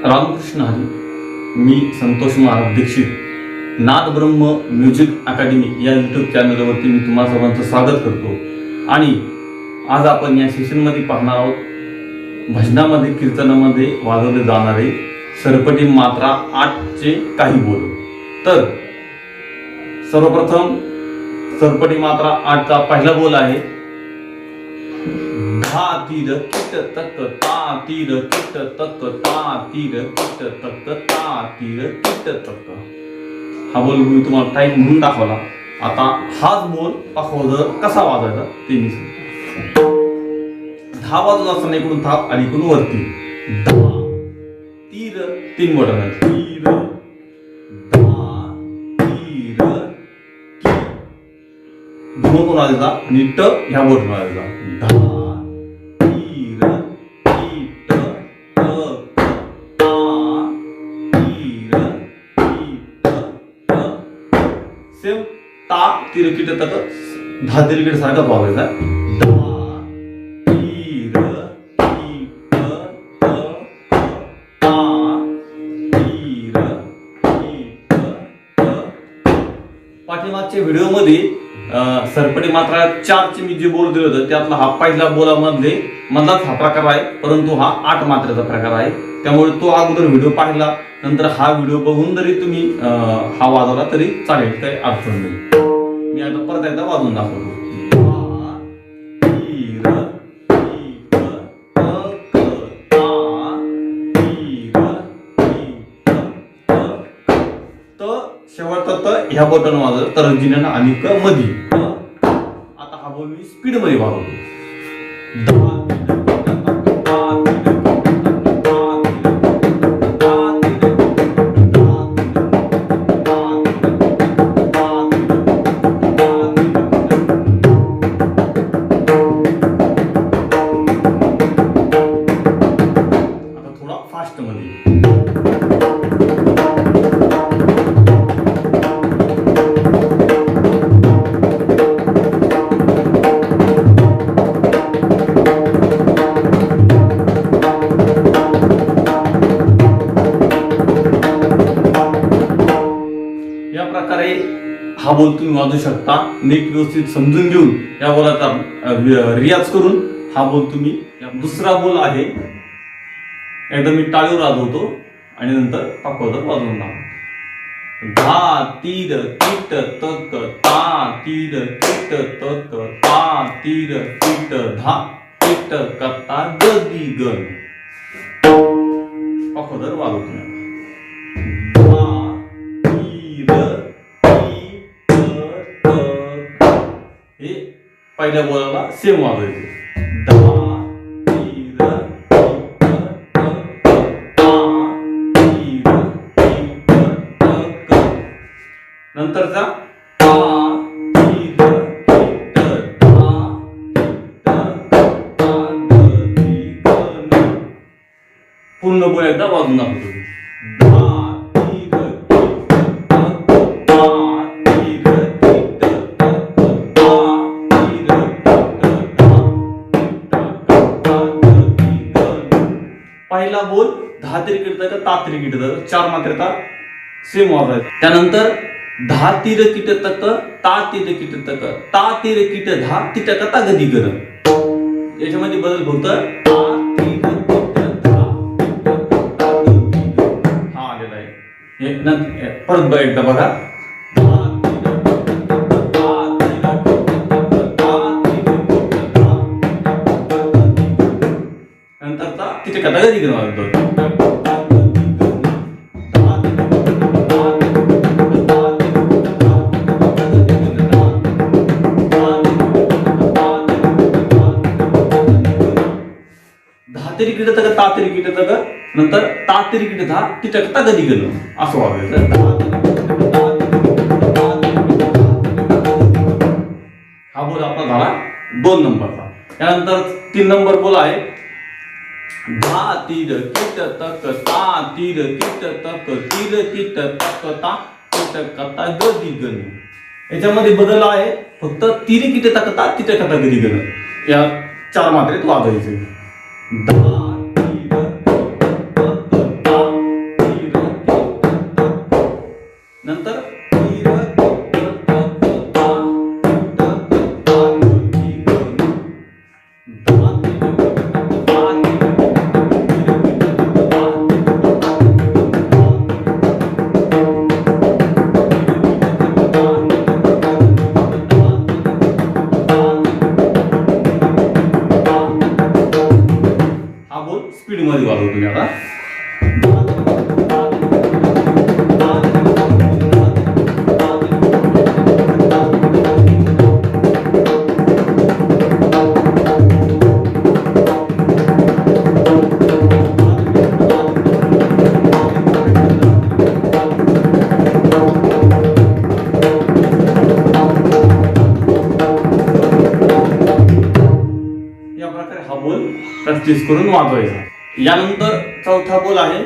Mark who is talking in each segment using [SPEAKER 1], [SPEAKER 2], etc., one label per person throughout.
[SPEAKER 1] रामकृष्ण हरी. मी संतोष महाराज दीक्षित नाद ब्रह्म music academy या YouTube चॅनलवरती मी तुम्हा सर्वांचं स्वागत करतो. आणि आज आपण या सेशनमध्ये पाहणार आहोत भजनामध्ये कीर्तनामध्ये वाजवले जाणारे सरपटी मात्रा 8चे काही बोल. तर सर्वप्रथम सरपटी मात्रा 8चा पहिला बोल आहे धा तीर किट तक ता तीर किट तक ता तीर किट तक ता तीर किट तक. हा बोल मी तुम्हाला टाईप म्हणून दाखवला. आता हाच बोल दाखवलं कसा वाजायचा ते मी सांगतो. धा वाजत असताना इकडून थाप आणि इकडून वरती धा तीर 3 बटन आहेत. तीर धा तीर की दोन वाजायचा आणि ट ह्या बोटन वाजायचा. धा सेम ता तिरकिट तक धा तिरकिट सारखाच वाजायचा. धा तीर किट त ता तीर किट त. पाठीमागच्या व्हिडिओमध्ये सरपटी मात्रा 4चे मी जे बोल दिले होते त्यातला हा पहिला बोलामध्ये मधलाच हा प्रकार आहे, परंतु हा 8 मात्रेचा प्रकार आहे. त्यामुळे तो अगोदर व्हिडिओ पाहिला नंतर हा व्हिडिओ बघून जरी तुम्ही हा वाजवला तरी चालेल, काही अडचण नाही. मी आता परत एकदा वाजवून दाखवतो. शेवटचा त ह्या बटन वाजत तरंजीने आणि क मधी. आता हा बोल मी स्पीड मध्ये वाजवतो. फास्ट मध्ये या प्रकारे हा बोल तुम्ही वाजवू शकता. नीट व्यवस्थित समजून घेऊन या बोलाचा रियाज करून हा बोल तुम्ही. दुसरा बोल आहे एकदा मी टाळीवर वाजवतो आणि नंतर पाकवत वाजवून दाखवतो. धा तीर किट तक ता तीर किट तक ता तीर किट धा किट कत्ता गदी गन. पाकवत वाजवतो. धा तीर किट तक हे पहिल्या बोलाला सेम वाजवायचे. नंतरचा पूर्ण बोल एकदा वाजून दाखवतो. पहिला बोल धा तिरकिट तक ता तिरकिट तक 4 मात्रेचा सेम वाजायचा. त्यानंतर धा तीर किट तक ता तीर किट तक ता तीर किट धा तिट कता गदी कर. याच्यामध्ये बदल फक्त ता तीर किट धा हा आलेला आहे. हे परत एकदा बघा. नंतरचा तिट कता गदी कर वाजतो. तिरकिट तक ता तिरकिट तक नंतर ता तिरकिट धा तिटक ता गदी गेलो असं वागायचं. हा बोल आपला झाला 2 नंबरचा. त्यानंतर 3 नंबर बोल आहे धा तीर किट तक ता तीर किट तक तीर किट तक ता तिटक ता गदी गन. याच्यामध्ये बदल आहे फक्त तीर किट तक ता तिटक ता गदी गन या 4 मात्रेत वाजवायचे. धा तीर या प्रकारे हा बोल प्रॅक्टिस करून वाजवायचा. यानंतर चौथा बोल आहे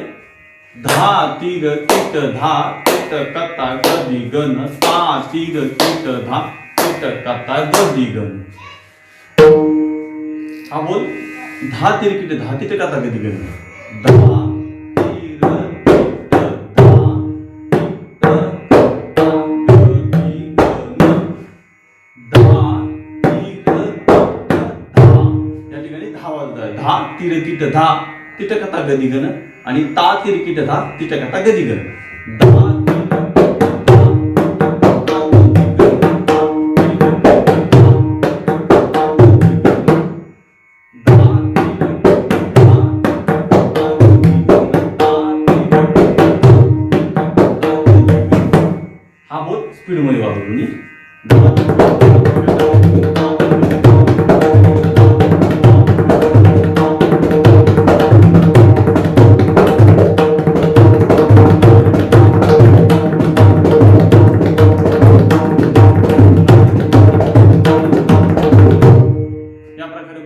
[SPEAKER 1] धा तीर किट धा किट कता गदी गण ता तीर किट धा किट कता गदी गण. हा बोल धा तीर किट धा किट कता गदी गण. धा तीर किट धा किट कता गदी गण. धा तीर किट धा. या ठिकाणी धा वाजतोय. धा तीर किट धा किट कता गदी गण आणि ता तिरकीट धा तिट कथा गदी गण. हा बोल स्पीड मध्ये वाजवतो तुम्ही.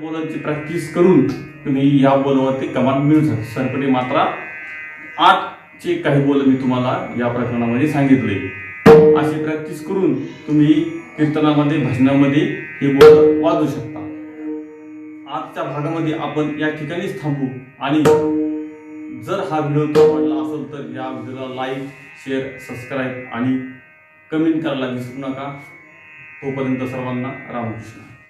[SPEAKER 1] बोलांची प्रॅक्टिस करून तुम्ही या बोलवरती कमांड मिळू शकता. सरपटी मात्रा 8 चे काही बोल मी तुम्हाला या प्रकरणामध्ये सांगितले. अशी प्रॅक्टिस करून तुम्ही कीर्तनामध्ये भजनामध्ये हे बोल वाजवू शकता. आजच्या भागामध्ये आपण या ठिकाणीच थांबू आणि जर हा व्हिडिओ आवडला असेल तर या व्हिडिओला लाईक शेअर सबस्क्राईब आणि कमेंट करायला विसरू नका. तोपर्यंत सर्वांना रामकृष्ण.